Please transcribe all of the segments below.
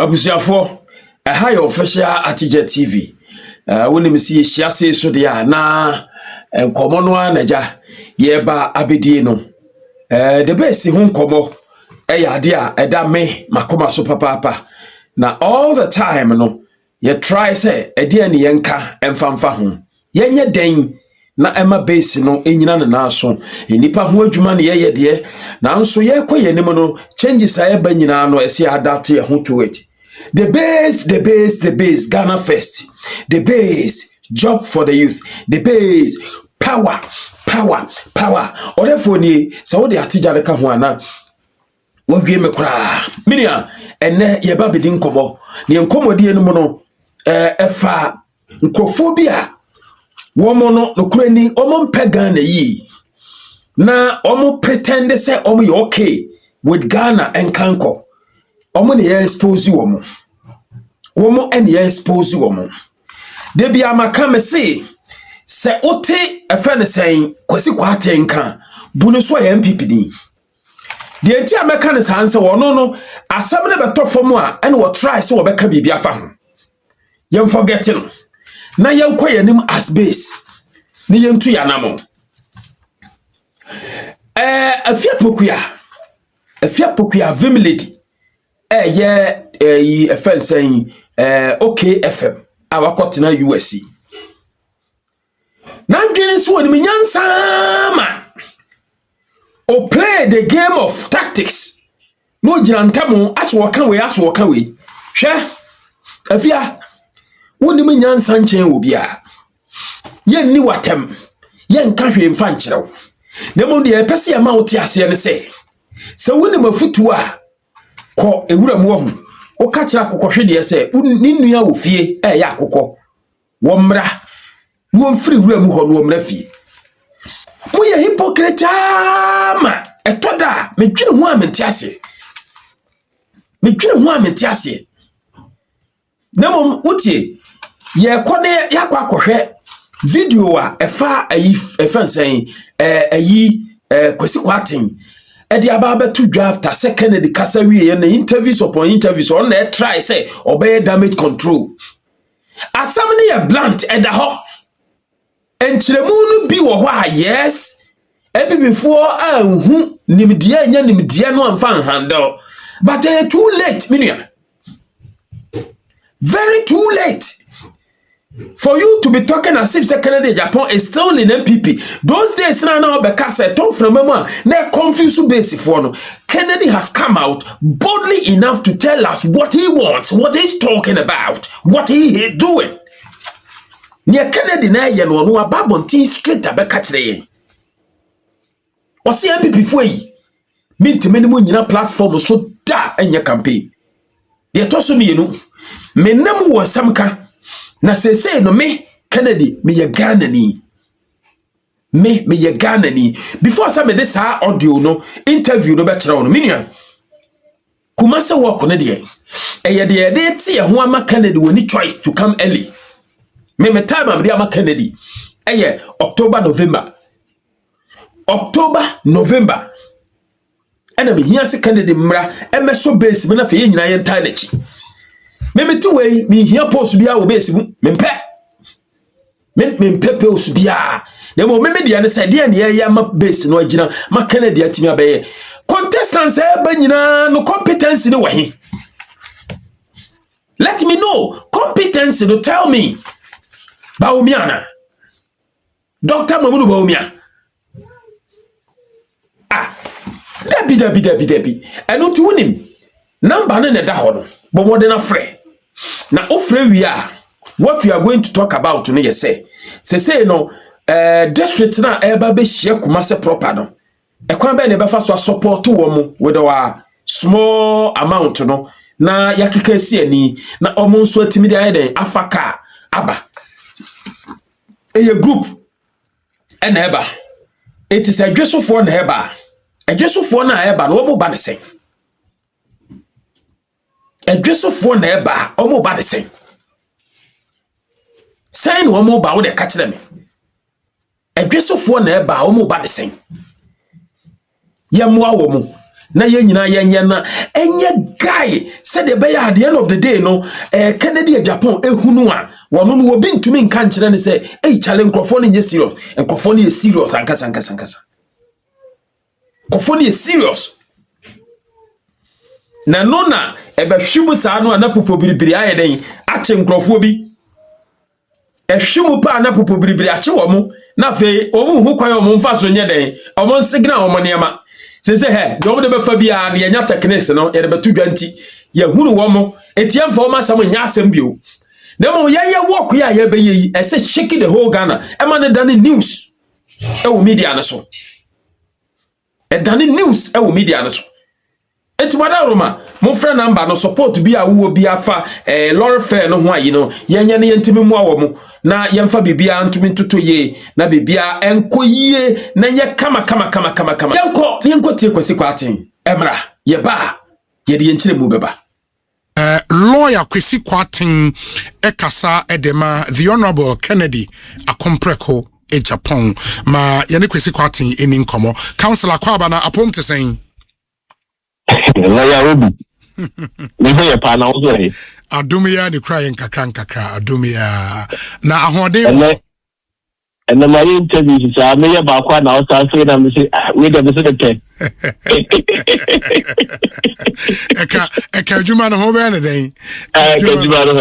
Abusiafo, ɛha yɛ official Atija TV. Wonim si hyiase so de na nkɔmɔ no anaja yɛba abedie no. De besi ho nkɔmɔ ɛyɛ ade a ɛda me makoma so papa. Na all the time no, yɛ try say ɛde ne yɛnka ɛmfamfa ho. Yɛnyɛ den na ɛma base no enyina ne naso. Nipa ho adwuma ne yɛyɛ de, nanso yɛkɔ yɛnim no changes a ɛba nyina no ɛsi adapt yɛ ho to it. The base, Ghana first. The base, job for the youth. The base, power. Therefore, ni so the Atija de Kahuana. What we me cry. Minia, and ye babidin komo. Ni enkomodi no mono. Efa nkrophobia. Womono no kreni omon pegane yi. Na omo pretend say omo you okay with Ghana and Kanko. Omo ne expose womo. Womo and expose womo. Debi amaka me se ote efe ne sen kwasi kwate nka bunu so ya MPP din. De enti amaka ne san se wono no asem ne beto fom a ene wo try se wo beka bibia fa ho. Yem forget no. Na yem kwayanim as base. Ni yem tu yanamo. Afia pokuya vimility. Ye FM saying okay FM awakotena USC. Nandwene so ni nyansa ma. O play the game of tactics. No jinantamo as wokan we. Hwe afia woni me nyansa nchen obi a. Ye ni watem. Ye nka hwe mfa nkyerɛw. Na mo de epese ya ma wote ase ne se woni mafutu a ko ewura mu ho o ka kira kokɔhwe de se ni nua wo fie ya akokɔ wo mra wo mfiri wura mu ho no wo mra fie mo ye hypocrite ma etoda medwene ho amenti ase na mom utie ye kɔ ne yakɔ akɔhwe video a efa efa nsan kwasi kwaten Edi ababa to draft a second the kasawi and the interviews upon interviews on there try say obey damage control. As somebody a blunt at the ho and chiremunu be wo yes. Ebi before who nimdia no fan handle. But too late, minia. Very too late. For you to be talking as if Canada Japan is still in MPP. Those days now because I talk from mama, na confused base for no. Kennedy has come out boldly enough to tell us what he wants, what he's talking about, what he is doing. Near Kennedy na ye no ababontin straight abeka kire. O se MPP for yi. Minti menemu nyina platform so da enya campaign. De to so me no. Menam wo samka. Na say no me Kennedy me ye Ghana ni. Me ye Ghana ni. Before some this audio no interview no betra no minia. Kumase work no de. Eye de tie ho ama Kennedy woni choice to come early. Me time am de ama Kennedy. Eye October November. Ena me hia se Kennedy mra emeso base me na fe nyina ye ntai na chi. Me tu way me here post bia wo base mu mempe post bia na mo me dia ne say dia ne ya ma base no agina ma Kennedy atimi abaye contestants ba nyina no competence ne wahi. Let me know competence no tell me Bawumiana Dr. Mamudu Bawumia Debi eno tu wonim number ne da ho no bo modern afre. Na ofre we are what we are going to talk about no ye say no district na eba be hie Kumase proper no e kwan be ne be fa so support wo mu with our small amount no na yakeka si ani na omo nso atimi de ayeden afaka aba eye group e na eba it is adwesofo na eba no omo ba ne sen adwesofo na eba omo ba de sen no omo ba wo de ka kire me adwesofo na eba omo ba de sen yamwa wo mu na yenyina yenye na enye guy said the be at the end of the day no Kennedy Japan ehunu a wono no obi ntumi nka nkyere ne say challenge nkrofo no nye serious nkrofo no ye serious ankasa nkrofo no ye serious na no na ebehwimu saa no na popo biribiri ayeden ache nkrofo bi ehwimu pa na popo biribiri ache wo mo na fe omu hu kwan omu mfa so nye den omu signal omu niema se he do de be fa bia ne nya techniques no ye de betu dwanti ye hunu wo mo etiam fa o ma sam nya asem bio na mo ye work ya ye be yi e se shake the whole Ghana e ma ne dane news e wo media na so e dane news e wo media na so enti wada roma mo frɛ number no support bi a wo bi afa lorry fair no ho ayi no yenye ne yentimi mu awo mo na yemfa bibia ntumi ntoto ye na bibia enko yie na ye kama yenko tie kwasi kwaten emra ye ba ye de yenkyire mu beba lawyer Kwesi Kwarteng ekasa edema the Honorable Kennedy Akompreko e Japan ma yene Kwesi Kwarteng eni nkomo councillor Kwaba na apom te sen lawyer Obi me ho ye pa na wo so Adumia ni crying kakra Adumia na ahode and my interview is me ya ba kwa na o sa say na me say we dey be say the eka juma no ho be na den juma no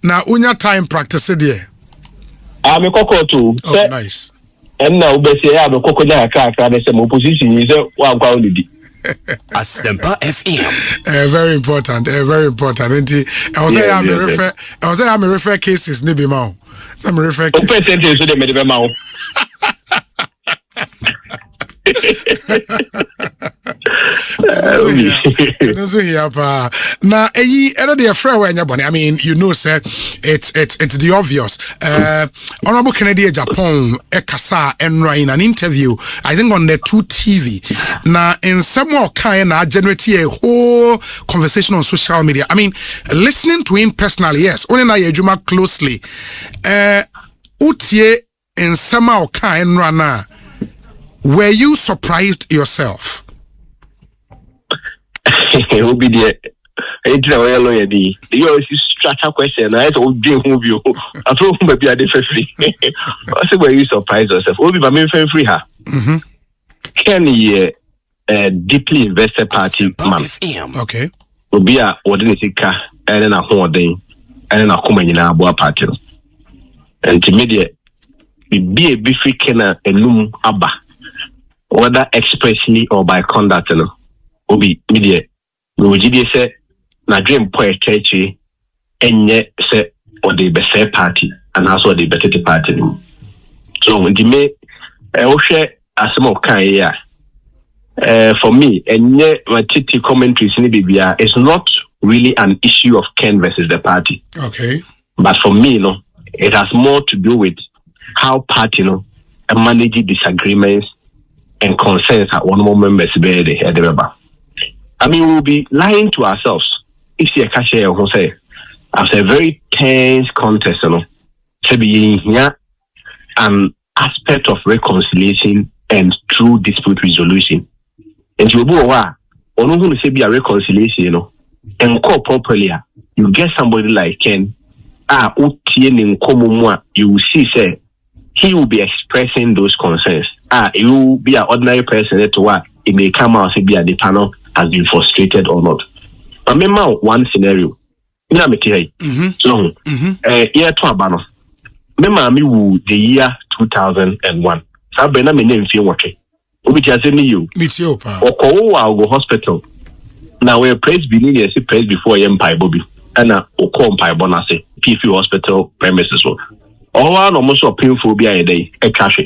na unya time practice there me kokko too oh nice and now be say ya me kokko ja kakra na say my position is wa kwa onidi Asempa FM. Very important. And I was saying I'm refer cases ni be ma. Some refer cases. Percentage so they me be ma. Now, the affair when you're I mean, you know, sir, it's the obvious. Honorable Kennedy Japan Ekasa Enra in an interview, I think on the 2 TV. Now, in some more kind, I generate a whole conversation on social media. I mean, listening to him personally, yes, only na yejuma closely. Utie in some more kind rana. Were you surprised yourself? Who be there? It's a lawyer. You always strata question. I told you who you. I told him maybe I did free. I said, were you surprised yourself? Who be my main friend free her? Kenny, a deeply invested party man. Okay. Will be a ordinary car and then a whole day and then a common in our party. And to media, be a beefy kenna and loom abba. Whether expressly or by conduct, no, will be media. We would say, na dream poet churchy, and yet say, or the best party, and also the better party. So, when you may, I share as some of kind, for me, and yet my TT commentaries in Bibia is not really an issue of Ken versus the party. Okay. But for me, no, it has more to do with how party, no, manage disagreements and concerns at one more members be the I mean, we'll be lying to ourselves if you catch who say after a very tense contest, you know, to be here an aspect of reconciliation and true dispute resolution. And you go on who say be a reconciliation, you know, and call properly. You get somebody like Ken, you will see say he will be expressing those concerns. You will be an ordinary person to what it may come out and be at the panel has been frustrated or not. I remember one scenario. So, year to Abano. Remember me the year 2001. So, I name in few working. Which has any you. Or go hospital. Now, we're praised beginning, praised before Empire Bobby. And a Okompai Bonase, PF hospital premises. All one almost a painful be a day, a cash.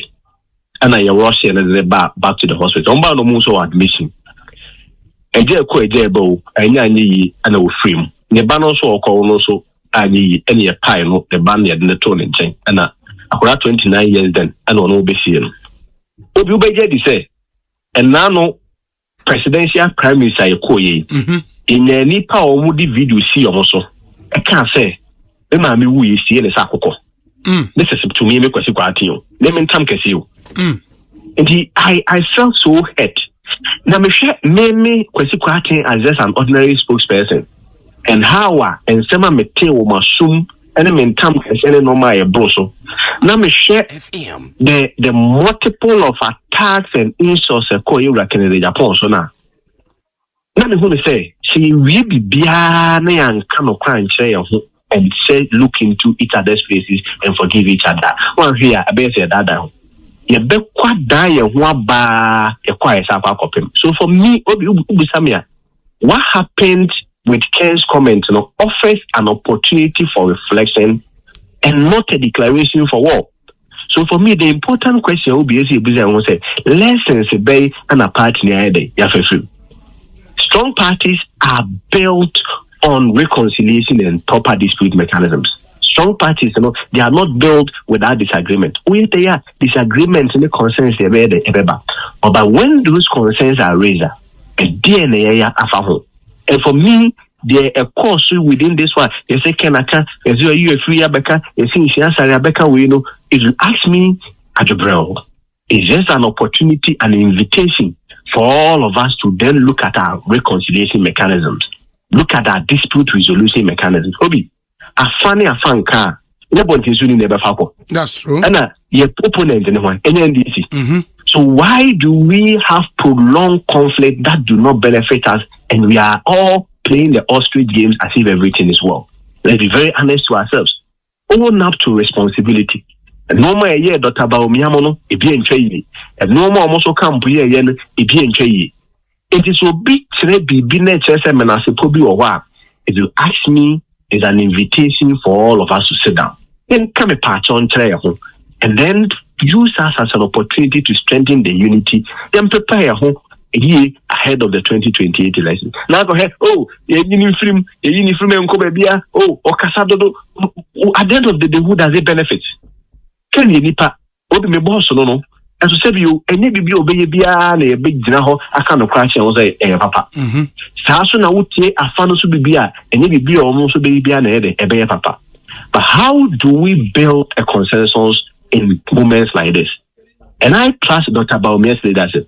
And I rush and then back to the hospital. On no more admission. A jail quite jailable, and yanny and a frame. The ban also call also any a pie, no, the banyan and the toning chain. And about 29 years then, and on obesian. What you be say? And now no presidential prime minister Koye. In any power moody video see also. I can't say. The mammy we see in a sakoko. This is to me, make us quite you. Let me come you. And I felt so hurt. Now me share me Kwesi Kwarteng as just an ordinary spokesperson. And how and sema me te o masum and me tam kwese no ma e broso. Now me share the multiple of attacks and insults ko Ewura Kennedy Japan so na. Now me who say she we be bia na yan kano kwan kire ho and say look into each other's faces and forgive each other. One here I be say that ye be kwa dan ye ho aba ye kwa ye sa kwa kopem. So for me obi ubusamia, what happened with Ken's comment offers an opportunity for reflection and not a declaration for war. So for me, the important question will be lessons be and a party near day. Strong parties are built on reconciliation and proper dispute mechanisms. Strong parties, they are not built without disagreement. When they are disagreements and the concerns they are, but when those concerns are raised, a DNA are. And for me, there a course within this one. You say, Kenaka, you a free Abeka, you see, Abeka, we know. If you ask me, Adjobrel, it's just an opportunity, an invitation for all of us to then look at our reconciliation mechanisms, look at our dispute resolution mechanisms. Obi, a funny car. That's true. And your proponent in one, NDC. So why do we have prolonged conflict that do not benefit us, and we are all playing the ostrich games as if everything is well? Let's be very honest to ourselves. Own up to responsibility. And no more a year, Dr. Baomiamono, a be in trade. And no more also come here again, a be in trade. It is so big to be nature and as a probably or what. If you ask me, it's an invitation for all of us to sit down. Then come a patch on tray and then use us as an opportunity to strengthen the unity, then prepare a year ahead of the 2028 elections. Now go ahead, oh, or Casado, at the end of the day, who does it benefit? Can you nipa, or me boss no? As I said, you and maybe be obey a big general, I can't crash and say, papa. Sasso would say a fan to be and maybe be almost be a papa. But how do we build a consensus in moments like this? And I trust Dr. Baumia's leadership.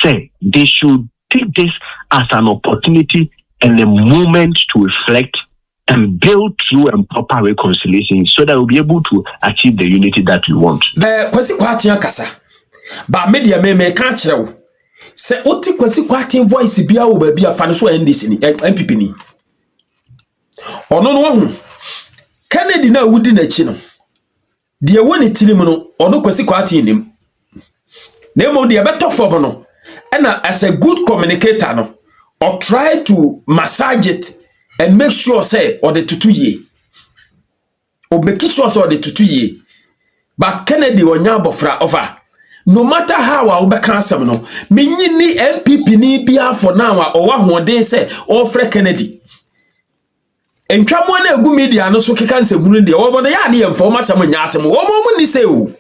Say they should take this as an opportunity and a moment to reflect and build through and proper reconciliation so that we'll be able to achieve the unity that we want. Kwesi Kwarteng kasa. Ba media me kan kire wo. Se oti Kwesi Kwarteng voice bia wo ba bia fa no so NDC ni MPP ni. Ono no hu. Kennedy na wudi na chi no. De woni tirim no ono Kwesi Kwarteng nim. Na mo de beto for no. And as a good communicator no, or try to massage it and make sure say or the tutu ye. Or make sure say or the tutu ye. But Kennedy or nyabofra over. No matter how I will cancel no, me ni MPP ni bia for now or what they say or Fred Kennedy. And come on a good media no so can say Burundi or what they are near for Massam Yasam. What woman ni say? What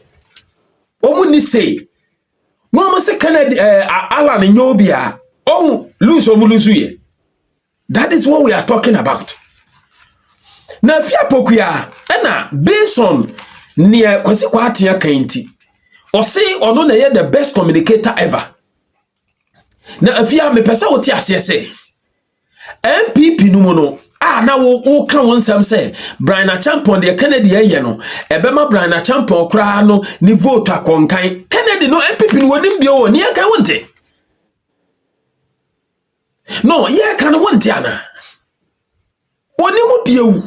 would ni say? Mama say Kennedy Alan in Yobia. Oh, lose or lose. That is what we are talking about. Now, if you pokuya, and based on near Kwesi Kwarteng Kainti, or say or no, they are the best communicator ever. Now, if you are me person, what you say, MPP no now who can one some say Brian Achampong the Kennedy no ebema Brian Achampong kra no ni vote akonkan Kennedy no MPP no woni bio ni aka wonte no ye kan wonte ana oni mu bio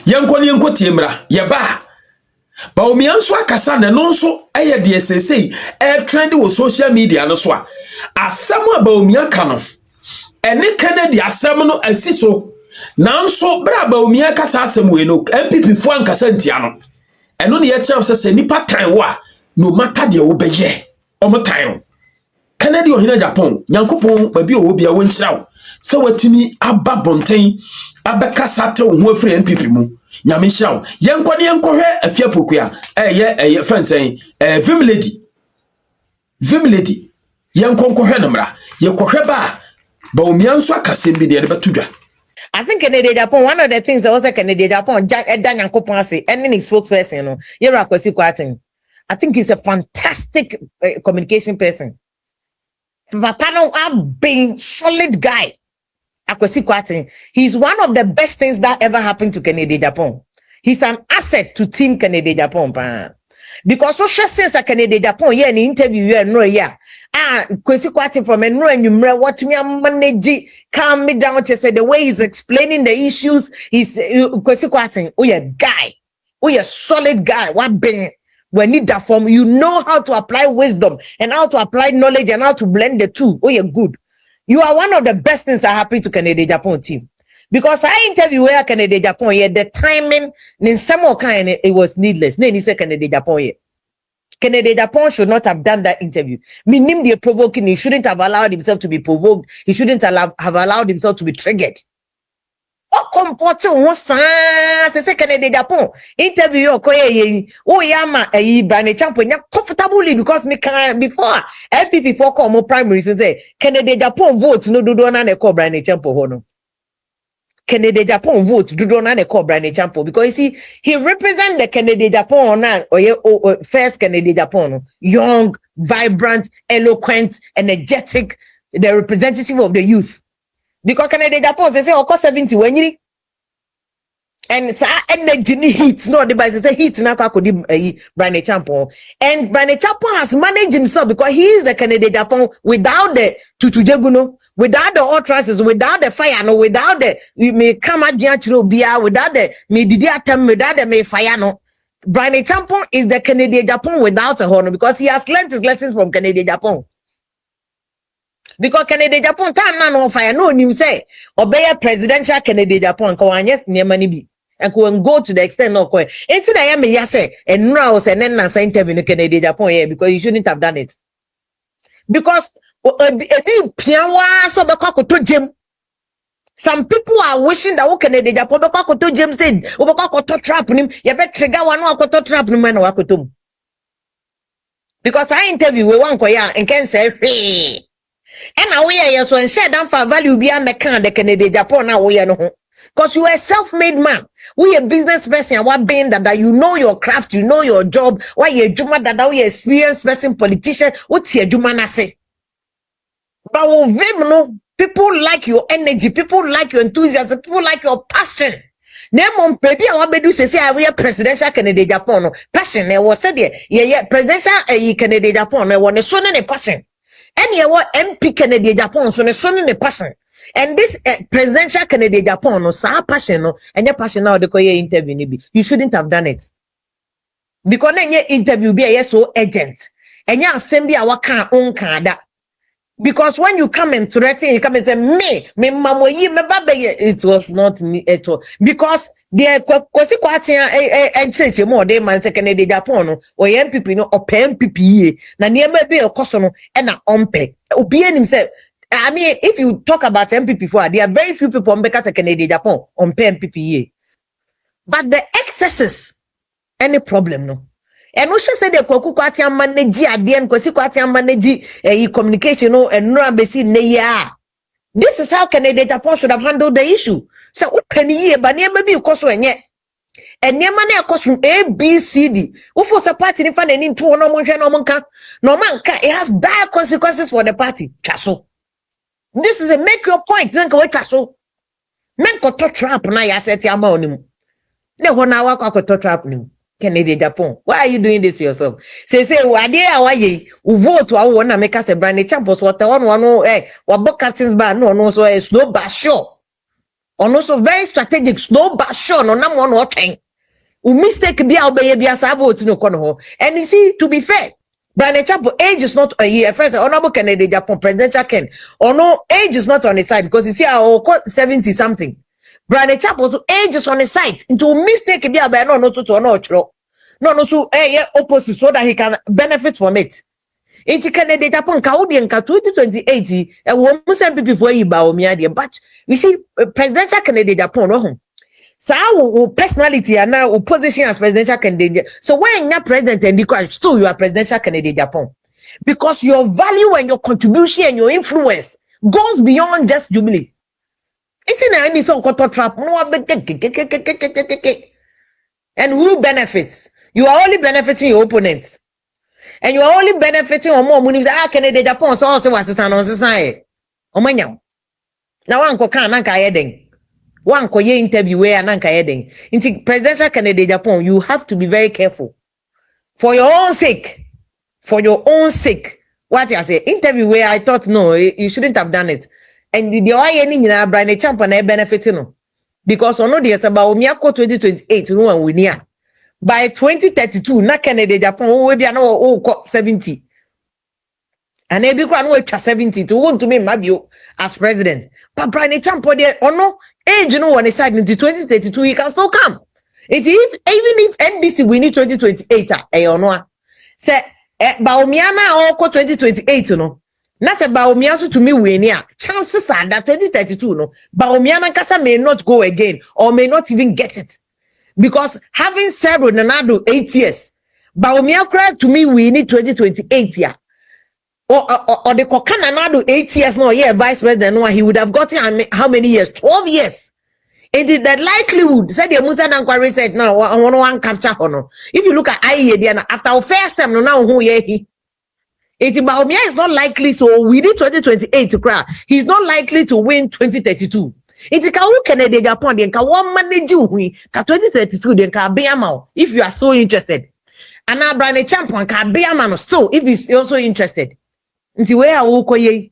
yenko tiemra ye ba omi anso akasa na no nso eye de sesei trend wo social media no so a asamo ba omi aka no ene Kennedy asem no asiso nanso bra ba omi akasa asem we no MPP fo ankasa ntia no eno ne ye kyerɛ sɛ nipa tan wo a no matter de wo bɛyɛ omo tan Kennedy ohina Japan nyankopon ba bi o bia wo nhyira wo sɛ watimi aba bonten abɛkasa te wo ho afiri MPP mu nyame nhyira wo yenkɔ ne yenkɔhwɛ afia pokua ɛyɛ fansen Vim lady yenkɔ nkɔhwɛ no mra yekɔhwɛ ba Baumianso akasem bi de beto dwa. I think Kennedy Japan, one of the things that was Kennedy Japan Jack Edan Yankopon say any spokesperson no Ewura Kwesi Kwarteng I think he's a fantastic communication person. Papa no have been solid guy. Akwesi Kwarteng. He's one of the best things that ever happened to Kennedy Japan. He's an asset to Team Kennedy Japan. Because so since Kennedy Japan, yeah, in interview, yeah, no, yeah. Kwesi Kwarteng from Enro, what me manage, calm me down to say the way he's explaining the issues. He's Kwesi Kwarteng, oh yeah, guy, oh yeah, solid guy. What been we need that from you know how to apply wisdom and how to apply knowledge and how to blend the two. Oh yeah, good. You are one of the best things that happened to Kennedy Japan team. Because I interview where Kennedy Japan, yeah, the timing in some kind it was needless. Then he said Kennedy Japan, yeah. Kennedy Japan should not have done that interview. Minim the provoking, he shouldn't have allowed himself to be provoked. He shouldn't have allowed himself to be triggered. O comporte on say Kennedy Japan interview yo koye o yama Brane Champo nya comfortably because me can before LPP for come primary say Kennedy Japan vote no do na call Brane Champo ho no. Kennedy Japan vote do na call Brane Champo because you see he represent the Kennedy Japan na or first Kennedy Japan, young, vibrant, eloquent, energetic, the representative of the youth. Because Kennedy Japan say oko 70 when you and it's energy heat no the by say heat na kwa kodi Brane Champo and Brane Champo has managed himself because he is the Kennedy Japan without the tutujeguno, without the utterances, without the fire, no, without the me come adiachiro bia, without the me didi atem, without the me fire no. Brane Champo is the Kennedy Japan without a honor because he has learned his lessons from Kennedy Japan. Because Kennedy Japan time na no fire no him say obey presidential Kennedy Japan ko anye niema ni bi and go to the extent no ko enti na ya me ya say enra o say na say interview no Kennedy Japan here because you shouldn't have done it because ebi piawa so be kwakoto jem. Some people are wishing that Kennedy Japan be kwakoto jem said o be kwakoto trap nim ye be trigger one kwakoto trap nim na kwakoto because I interview we wan ko ya and can say hey. And now we are so and share down for value be a mekan the Kennedy Japan now we are no because you are a self-made man. We a business person what being that you know your craft, you know your job, why you juma that we experienced person politician, what's your juma na say? But no, people like your energy, people like your enthusiasm, people like your passion. Name baby I want to do say I wear presidential Kennedy Japan passion there was said there yeah presidential Kennedy Japan there was so a passion. And you what MP Kennedy Japan so the passion. And this presidential Kennedy Japan no sa passion no and your passion now the koye interview ni bi. You shouldn't have done it. Because then your interview be so urgent. And your assembly our can own kada. Because when you come and threaten, you come and say, me mamo yi, me babe, it was not at all. Because the Kwesi Kwarteng and say more they man say Kennedy Japan or MPP no or MPP na near be a cost and a umpe. Obi himself. I mean, if you talk about MPP for there are very few people on Bekata Kennedy Japan on MPP. But the excesses, any problem no. And we should say the Kwaku Kwarteng manage and Kwesi Kwarteng manage communication and no besi neya. This is how Kennedy Japan should have handled the issue. So open year, but near maybe cost when yet. And near money cost from A, B, C, D. What was a party in fun and into no manka? No man, it has dire consequences for the party. Chasso. This is a make your point. Then go chasso. Men ko to trap na ya set ya ma onim. Ne ho na wa ko to trap nim. Kennedy Japan. Why are you doing this to yourself? Say why dey awaye vote wa wo na make us Brane Champo what one wa book captains bar no so a slow but sure. Or also very strategic slow but sure no na one or 10. U mistake be obey be as vote no kono ho. And you see to be fair Brane Champo age is not a year. First, honorable Kennedy Japan presidential Ken. Or no, age is not on his side because you see, I 70 something. Brane Champo's age is on his side. Into mistake, be a no so opposite so that he can benefit from it. Into Kennedy Japan, Kaudian 2028, and one Muslim people for you by Omiadia. But we see presidential Kennedy Japan, so our personality and now position as presidential candidate. So when you're president and because still you are presidential candidate Japan, because your value and your contribution and your influence goes beyond just Jubilee. It's in any song called trap. And who benefits? You are only benefiting your opponents. and you are only benefiting or more money. Canada Japan so also was on society. Omanyam. Now one ko kan nanka yeding. One ko ye interview where nanka yeding. Into presidential Canada Japan, you have to be very careful. For your own sake. For your own sake. What I say, interview where I thought no, you shouldn't have done it. And the why any Brian Champion benefiting no. Because ono the about Miyako 2028 no one win by 2032 na Canada Japan we be no 70 and e be kwa no 70 to want to me Mabio as president but Brian Champion there ono age no one side in 2032 he can still come it if even if NDC we need 2028 ono say Baomiana or 2028 no. Not about Baomiasu to me winning. Chances are that 2032 no. Baomiana Kasa may not go again or may not even get it. Because having served Ronaldo 8 years, Baomia cried to me we need 2028 yeah. Or the Kokananado 8 years no yeah vice president no he would have gotten how many years? 12 years. And the likelihood said the Musa Dankwa said now one capture hono. If you look at IE after our first time no now who he Baumia is not likely, so we need 2028 to cry. He's not likely to win 2032. It's Canada Japan, then can one manage you 2032, then can be a if you are so interested. And now Brian Champion can be a man so if he's also interested. Until where I will ye.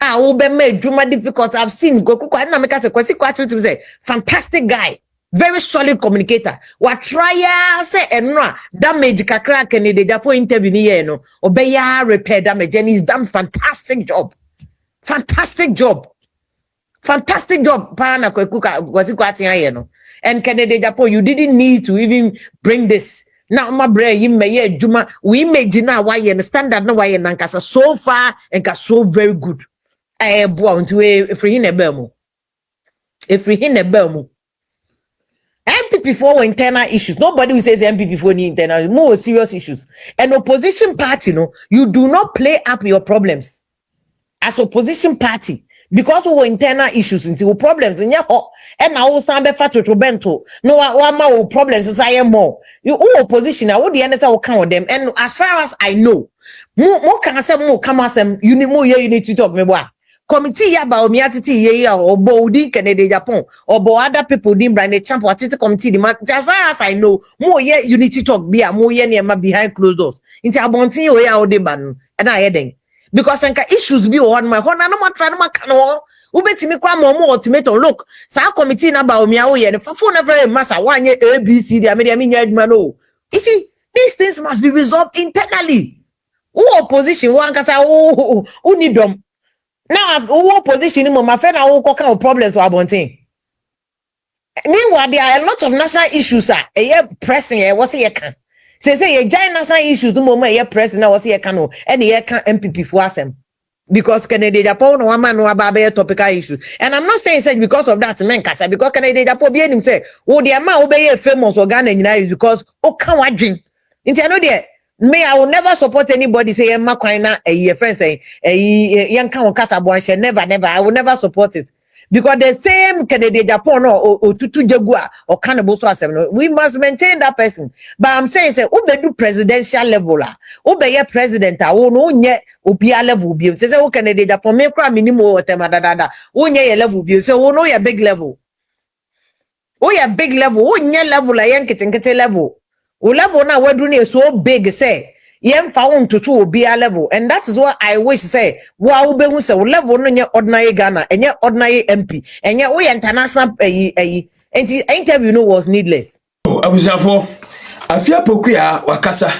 I will be made drama difficult. I've seen Goku and make us a question say fantastic guy. Very solid communicator. What try say and no damage kakra Canada Japan interview ni no obeya repair damage and he's done fantastic job. Fantastic job. Fantastic job. Pana kwati no. And Canada Japan you didn't need to even bring this. Now my brain you may juma we imagine now why and standard no why and nankasa so far and so very good. I born to a free in a belmo. A free in a belmo. MPP for internal issues. Nobody will say MPP for any internal, more serious issues. An opposition party, no, you do not play up your problems as opposition party because we internal issues into problems in your and now some fat to bento. No one more problems to say more. You opposition, I would the answer will count them. And as far as I know, more can say more come as you need more you need to talk me what. Committee ya ba omiatiti ye ya obo udi Canada Japan obo other people din Brian Champion atiti committee as far as I know mo ye unity talk be mo ye na behind closed doors inti abontin we ya ode ban na ye den because enka issues be on my hona no matra no maka no ubetimi kwa mo ultimatum look sa committee na ba omia wo ye ne fafo na very massa wanye ABC dia me nya aduma no you see these things must be resolved internally who opposition one kasa who need them. Now, who position him, my friend, I will call kind of problems to Abontin. Meanwhile, there are a lot of national issues. Pressing, what's here can say a giant national issues. The moment you're pressing, what's here can and here can MPP for us. Because Canada Japan, no man, no about topical issues. And I'm not saying because of that, man, because Canada Japan, be him say, oh, the amount obey a famous organ in United because, oh, can't I drink? Into another. Me, I will never support anybody say Makwaina a friend say young can Casablanche. Never. I will never support it. Because the same Canada Japan or Tutu Jagua or Cannibal Swasem, we must maintain that person. But I'm saying say ube do presidential level ube ye president no nye ubia level bi. Say o Canada Japan me kra minimum or tema da. O nye level bi. Say o no ye big level. O ye big level. O nye level la yen kete level. O level na we do so big say yen found to be a level, and that is what I wish say wa ube hu say level no nye ordinary Ghana and ordinary MP and we international interview no was needless. Abusafo afia pokua wakasa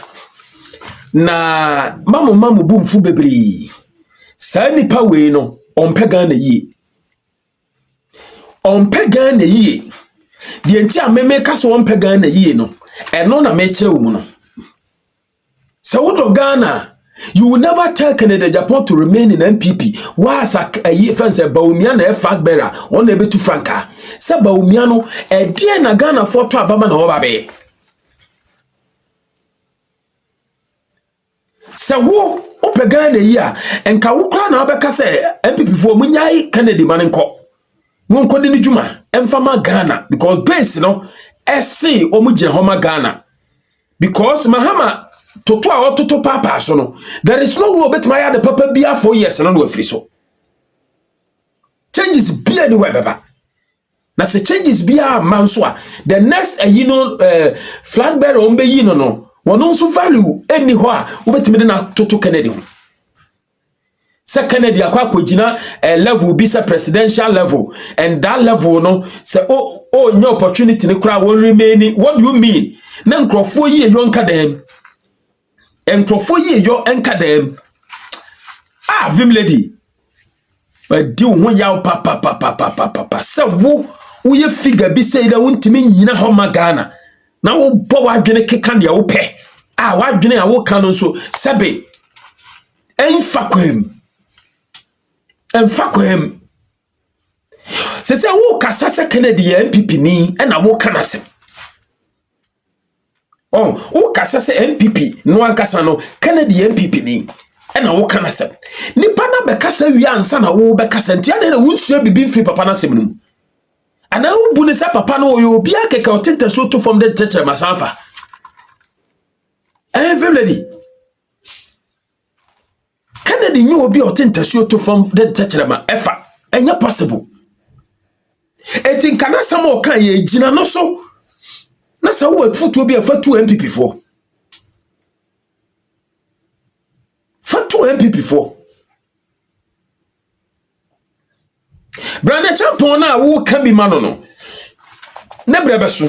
na mamu bumfu bebri sa nipa we no ompe Ghana yie de nti ameme kaso ompe Ghana yie no eno na me kire wo mu no. So what Ghana, you will never tell Canada Japan to remain in MPP. Why a year fence Baumiana fag bearer on able to Franca. Sa Baumiano a dear na Ghana for to Abaman Obabe. Sa wo ope Ghana ya and Kawukra na Abaka say MPP for Munyai Kennedy Manenko. Won kodini juma emfama Ghana because base no SC omuje homa Ghana. Because Mahama toto a ototo papa so no there is no way bet my the papa bia 4 years no no free so changes be anywhere baba na se changes bia man so a the next flag bearer on be yi no wono nso value any ho a wobetime de na toto Kennedy ho se Kennedy akwa level be se presidential level and that level no se your opportunity ne kura won remain. What do you mean na nkrofo yi eyo nka dem nkrofo yi eyo nka dem vim lady but di ho yaw papa se wo ye figure bi say da wontimi nyina ho magana na wo bo wadwene keka ne wo pe wadwene a wo ka no so sebe enfakwem se wo kasa se Kennedy ya MPP ni na wo kana se wo kasa se MPP no ankasa no Kennedy ya MPP ni na wo kana se nipa na be kasa wi ansa na wo be kasa ntia na wo nsua bibi free papa na se munum ana wo bu ne se papa no yo obi akeka otenta so to from the church masanfa lady Kennedy knew obi otenta so to from the church efa enya possible etin kana sama o kan ye gina no so na sa wo afutu obi afatu MPP for fatu MPP for Brand Champon na wo kan bi mano no na brebeso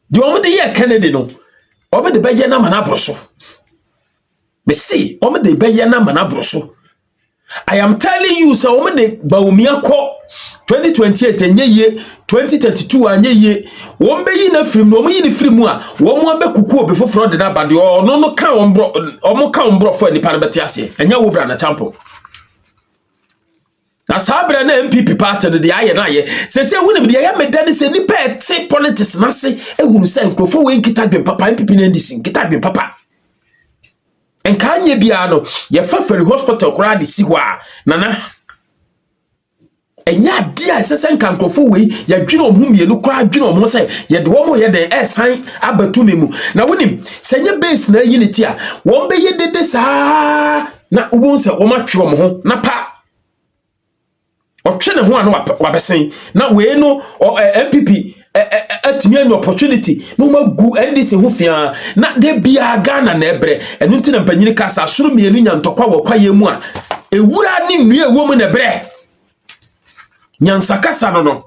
di omo de ye Kennedy no omo de beye na mana broso me see omo de beye na mana broso I am telling you so omo de Bawumia ko 2028 enye ye 2032 anye ye won be yi na film no omo yi ni film a wo mo be kuku obi foforo de na bade no ka omo ka ombro fo ni pa na beti ase enya wo Brand Champon na sabra na MPP party no de aye na aye se wonim de ya medane se ni pet politics na se ehunu se nkrofo we nkita dwen papa MPP na ndisi nkita dwen papa enkanye bia no ye fafari hospital kura de si ho a nana enya dia se nka nkrofo we ya dwene omhu mienu kura dwene omho se ye de wo ye de esan abatu memu na wonim se nye base na unity a won be ye dede saa na ubon se wo matwe omho na pa otwene ho ano wabesen na we no MPP atimi any opportunity no magu NDC ho fia na de bia Ghana na ebre enu nti na mpanyini kasa asoro mienu nya ntokwa wo kwaye mu a ewura ni nnu ewo mu na ebre nyansa kasa no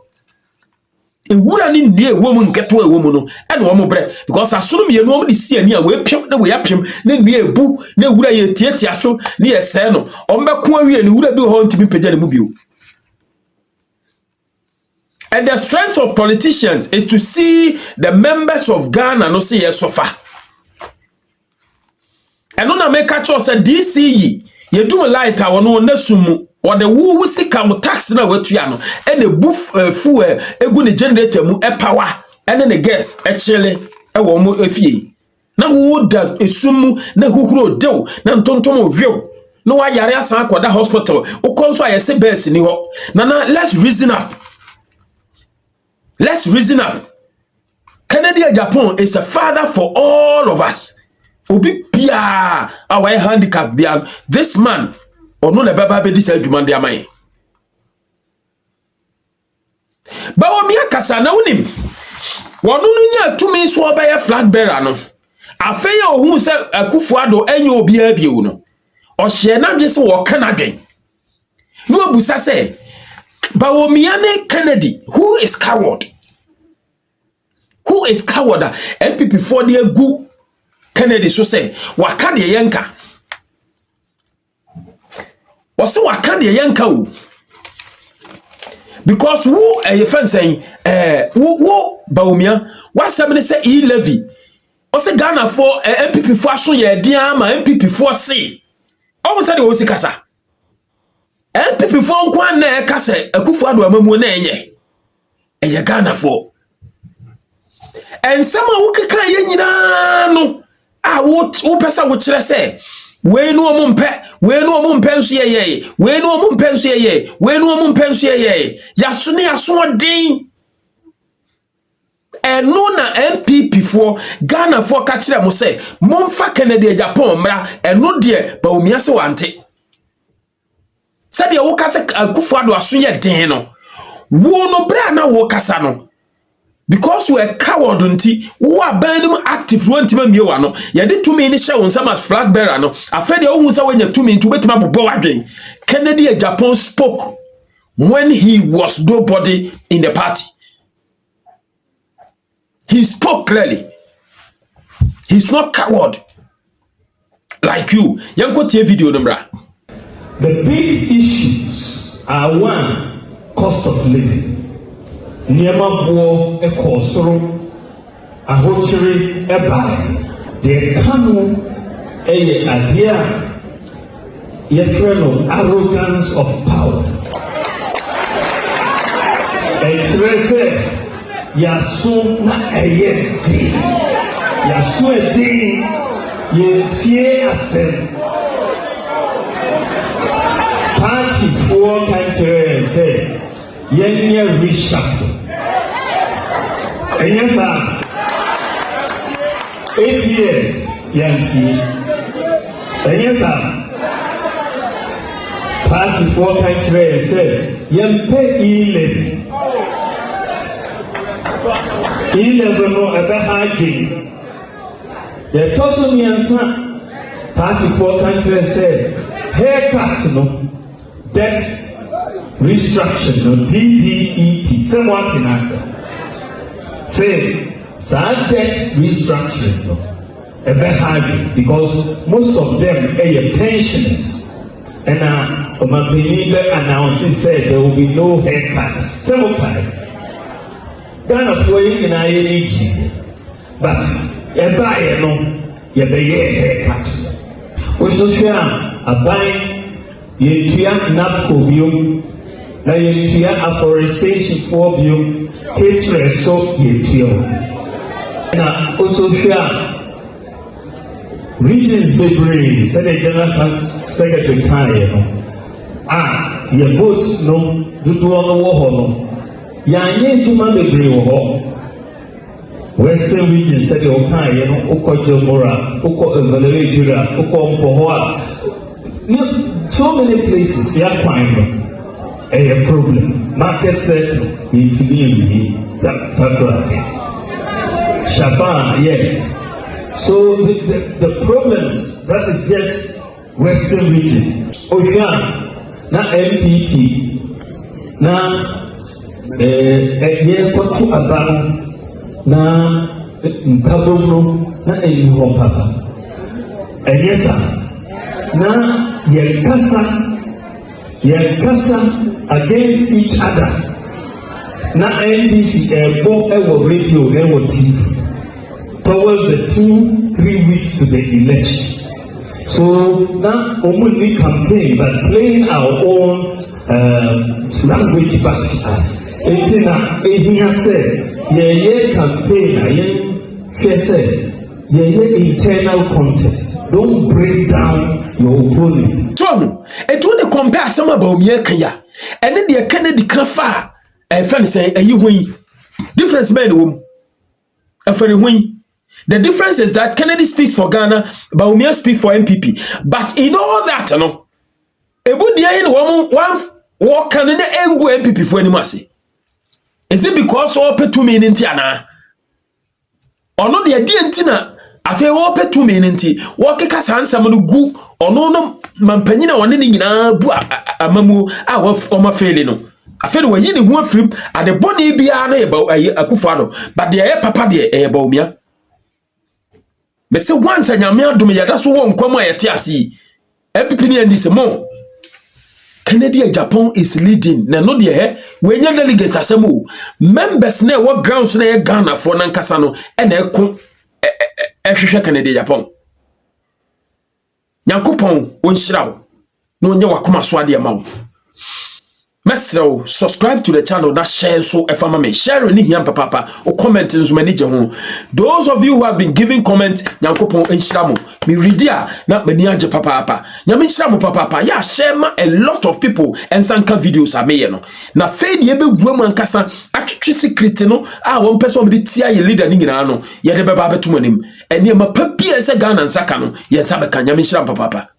ewura ni nnu ewo mu nketo ewo mu no ene wo mu bre because asoro mienu wo de si ani a we piem na we apiem na nnu ebu na ewura ye tietia so ne ye se no ombeko awie ni wura bi ho ntimi pagya ne mu bio. And the strength of politicians is to see the members of Ghana no see yes suffer. And no na make catch us a DCE. You do light our no nesumu or the woo see come tax na wetua no and the boof fuel egu ne generator mu e power and then the gas actually e wo mu efie. Na wo da esumu na huhuro dew na ntontom hwew. No wa yare asan akoda hospital. Ukonso ayese base ni ho. Na let's reason up. Let's reason up. Kennedy Japan is a father for all of us. Obi pia our handicap bia. This man ono na baba be this adwuma de amai. Bawumia kasa na wonim. Wono no nya tumi so obaye flag bearer no. Afeye ohun se Akufo-Addo enye obi abie no. Ohye na dwe se wo kanadwen. No abusa se Bawumia Kennedy, who is coward? Who is coward? MPP for the gu Kennedy so say waka de yanka. Wase waka de yanka o. Because who a friend saying who Bawumia what somebody say e levy. Wase Ghana for MPP for so ye dia ma MPP for say. Almost say o sikasa. MPP for nkwa na kase Akufo-Addo amamu na enye eye Ghana for and some wo keka ye nyina no a wo pesa wo kire se we no omo mpe nso ye we no omo mpe nso ye we no omo mpe nso ye yaso ne yaso odin eno na MPP for Ghana for kachire mo say momfa Kennedy Japan mra eno de Bawumia se wante said ya wokase Akufo-Addo aso ye den no wo no bra na wo kasa no because we are coward nti wo abandon active no ntima miewa no ye de tumi ni hye won as flag bearer no afede wo hu sa wanya tumi nti betima bobo wadwen Kennedy Japan spoke when he was nobody in the party. He spoke clearly. He's not coward like you. Yanko tie video number. The big issues are one, cost of living. Niema bo ekosoro ahochiri ebai. The kanu eye adia yefreno arrogance of power. Express yasu na eyeti yasu eti yetie asem party for country say yenye reshuffle and yes sir 8 years yanti and yes sir party for country say yempe ile 11 no ebe hagi ye toso miansa party for country say haircut no debt restructuring no DDEP somewhat in answer say debt restructuring no ebe hagi because most of them are pensioners and Omapeni announcing said there will be no haircut somewhat Ghana for in ING, but a buyer no, ye be haircut. We so share a buy ye tia napco view, na ye tia afforestation for view, catering so ye tia. Na also share regions be brave, said the General Secretary Kanye. Ye votes no, do on the war no. Yanye juma bebre wo Western region said o kan ye no ukojo mora uko evaluate jura uko mpoho so many places ya kwan no a problem market said it to be that Shaban yes so the problems that is just Western region Ocean na MPP na ye kotu aban na nkabomro na enho papa enyesa na ye kasa against each other na NDC ebo ewo radio ewo TV towards the 2-3 weeks to the election so na omuni campaign but playing our own language back to us Etina ehia say ye campaign ye say ye internal contest don't break down your opponent so it would compare some about me kaya and then the Kennedy kafa e fan say ayi hwen difference be no e fan hwen the difference is that Kennedy speaks for Ghana Bawumia speaks for MPP but in all that no ebu dia in one walk can na engu MPP for anymore say is it because all pay 2 million ana ono de adi ntina afi wo pay 2 million wo keka sansam no gu ono no mampanyina wone ni nyina bu amamu a wo ma fele no afi wo yi ni hu afrim ade boni bia na ye Akufo-Addo but de papa de Bawumia me say once anyame adom ya da so wo nkwam a yete ase MPP ni andi se mo Kennedy Japan is leading na no de we nya delegates asemo members na what grounds na Ghana for na nkasa no na ekon ehwehwe Kennedy Japan Nyankopon wonhyirawo na onye wakoma so ade ma wo Mesro, subscribe to the channel, that share so if I'm a share any here papa or comment in manager home. Those of you who have been giving comment, Nyankopon Enshiramo, me readia, not meniaje papa. Nyamishramo papa, yeah, share a lot of people and sanka videos are me no. Na fade yebe woman kasa, actually secret no, one person be tia ye leader ningina no, ye de baba betumanim, and ye ma papi and Ghana and Sakano, ye sabaka Nyamishram papa.